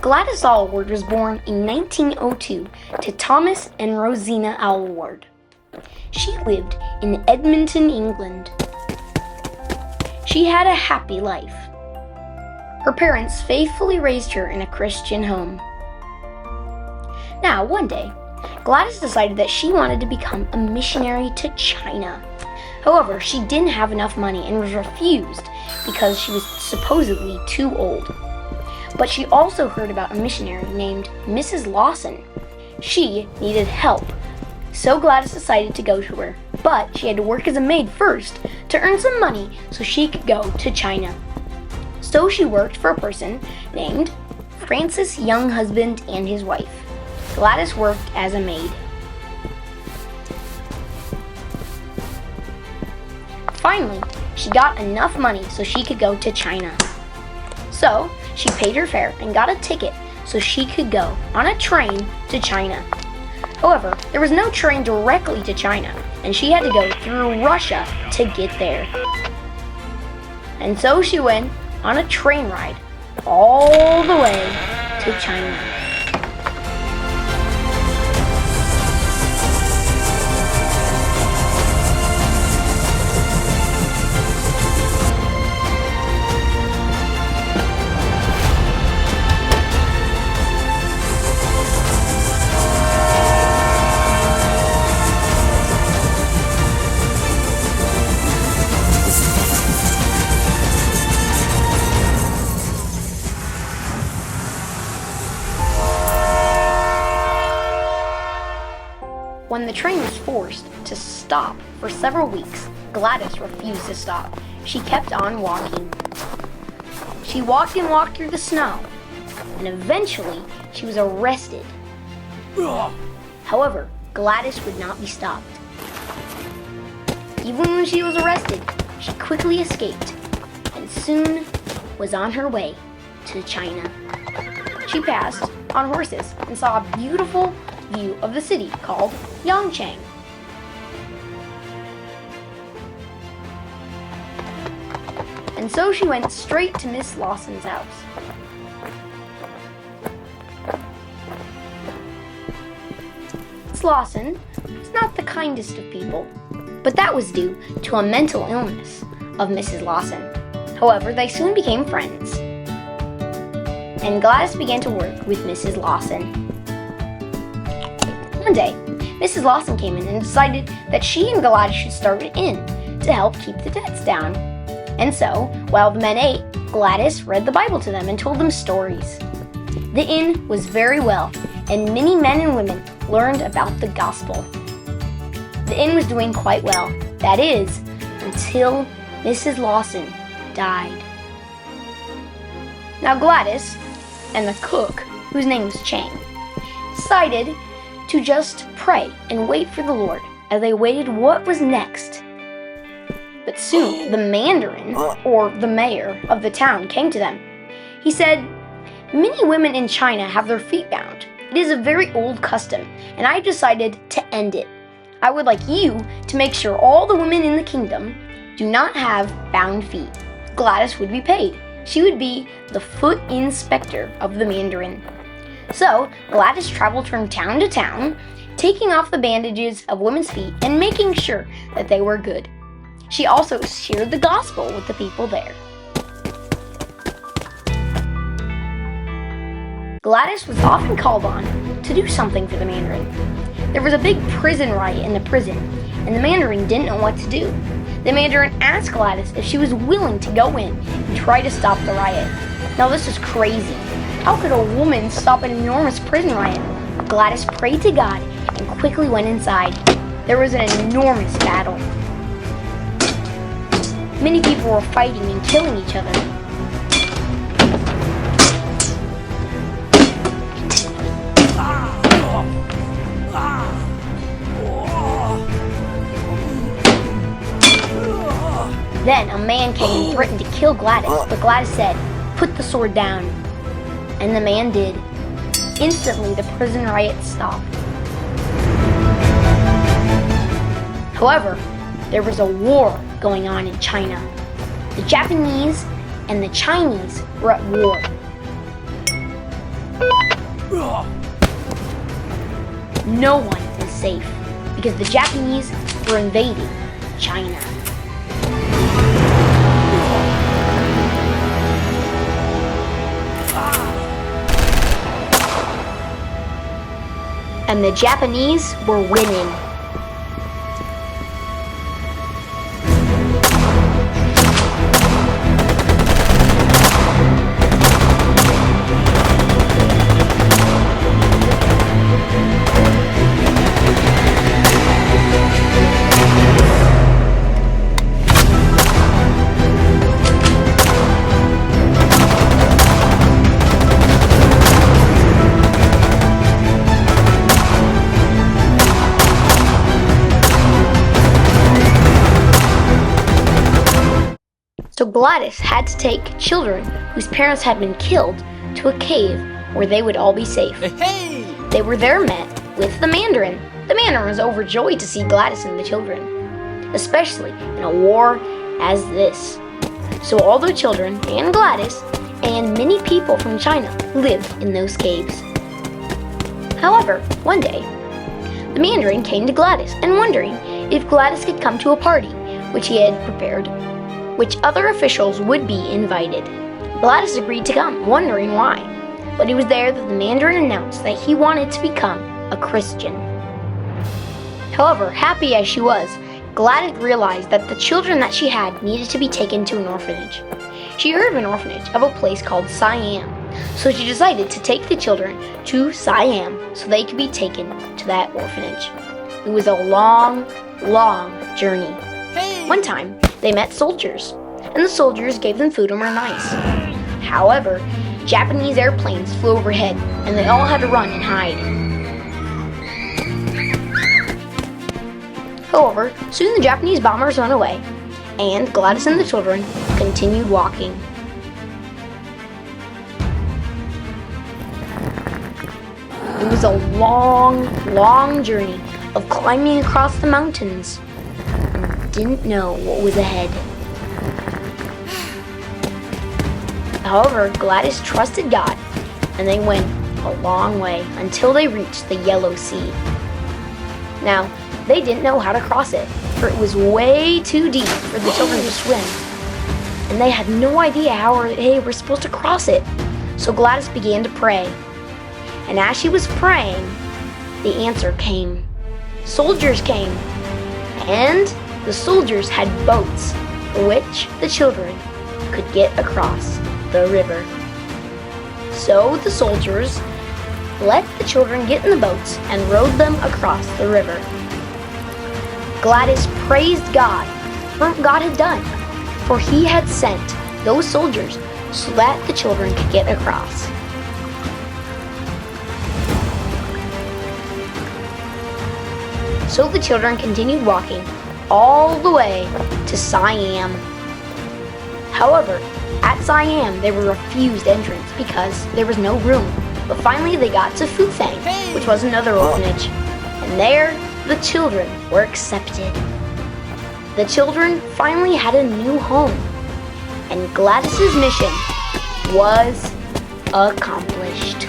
Gladys Aylward was born in 1902 to Thomas and Rosina Aylward. She lived in Edmonton, England. She had a happy life. Her parents faithfully raised her in a Christian home. Now, one day, Gladys decided that she wanted to become a missionary to China. However, she didn't have enough money and was refused because she was supposedly too old. But she also heard about a missionary named Mrs. Lawson. She needed help, so Gladys decided to go to her. But she had to work as a maid first to earn some money so she could go to China. So she worked for a person named Francis Younghusband and his wife. Gladys worked as a maid. Finally, she got enough money so she could go to China. So she paid her fare and got a ticket so she could go on a train to China. However, there was no train directly to China, and she had to go through Russia to get there. And so she went on a train ride all the way to China. When the train was forced to stop for several weeks, Gladys refused to stop. She kept on walking. She walked and walked through the snow, and eventually she was arrested. However, Gladys would not be stopped. Even when she was arrested, she quickly escaped and soon was on her way to China. She passed on horses and saw a beautiful view of the city called Yangchang. And so she went straight to Miss Lawson's house. Miss Lawson was not the kindest of people, but that was due to a mental illness of Mrs. Lawson. However, they soon became friends, and Gladys began to work with Mrs. Lawson. One day, Mrs. Lawson came in and decided that she and Gladys should start an inn to help keep the debts down. And so, while the men ate, Gladys read the Bible to them and told them stories. The inn was very well, and many men and women learned about the gospel. The inn was doing quite well, that is, until Mrs. Lawson died. Now Gladys and the cook, whose name was Chang, decided to just pray and wait for the Lord as they waited what was next. But soon the mandarin, or the mayor of the town, came to them. He said, "Many women in China have their feet bound. It is a very old custom, and I decided to end it. I would like you to make sure all the women in the kingdom do not have bound feet. Gladys would be paid. She would be the foot inspector of the mandarin." So Gladys traveled from town to town, taking off the bandages of women's feet and making sure that they were good. She also shared the gospel with the people there. Gladys was often called on to do something for the mandarin. There was a big prison riot in the prison, and the mandarin didn't know what to do. The mandarin asked Gladys if she was willing to go in and try to stop the riot. Now this is crazy. How could a woman stop an enormous prison riot? Gladys prayed to God and quickly went inside. There was an enormous battle. Many people were fighting and killing each other. Then a man came and threatened to kill Gladys, but Gladys said, "Put the sword down." And the man did. Instantly, the prison riot stopped. However, there was a war going on in China. The Japanese and the Chinese were at war. No one was safe because the Japanese were invading China. And the Japanese were winning. So Gladys had to take children whose parents had been killed to a cave where they would all be safe. Hey! They were there met with the Mandarin. The Mandarin was overjoyed to see Gladys and the children, especially in a war as this. So all the children and Gladys and many people from China lived in those caves. However, one day, the Mandarin came to Gladys and wondering if Gladys could come to a party which he had prepared, which other officials would be invited. Gladys agreed to come, wondering why. But it was there that the Mandarin announced that he wanted to become a Christian. However, happy as she was, Gladys realized that the children that she had needed to be taken to an orphanage. She heard of an orphanage of a place called Siam, so she decided to take the children to Siam so they could be taken to that orphanage. It was a long, long journey. One time, they met soldiers, and the soldiers gave them food and were nice. However, Japanese airplanes flew overhead, and they all had to run and hide. However, soon the Japanese bombers went away, and Gladys and the children continued walking. It was a long, long journey of climbing across the mountains. Didn't know what was ahead. However, Gladys trusted God, and they went a long way until they reached the Yellow Sea. Now, they didn't know how to cross it, for it was way too deep for the children to swim, and they had no idea how they were supposed to cross it. So Gladys began to pray, and as she was praying, the answer came. Soldiers came, and the soldiers had boats for which the children could get across the river. So the soldiers let the children get in the boats and rowed them across the river. Gladys praised God for what God had done, for he had sent those soldiers so that the children could get across. So the children continued walking all the way to Siam. However, at Siam, they were refused entrance because there was no room. But finally, they got to Fufang, which was another orphanage. And there, the children were accepted. The children finally had a new home. And Gladys's mission was accomplished.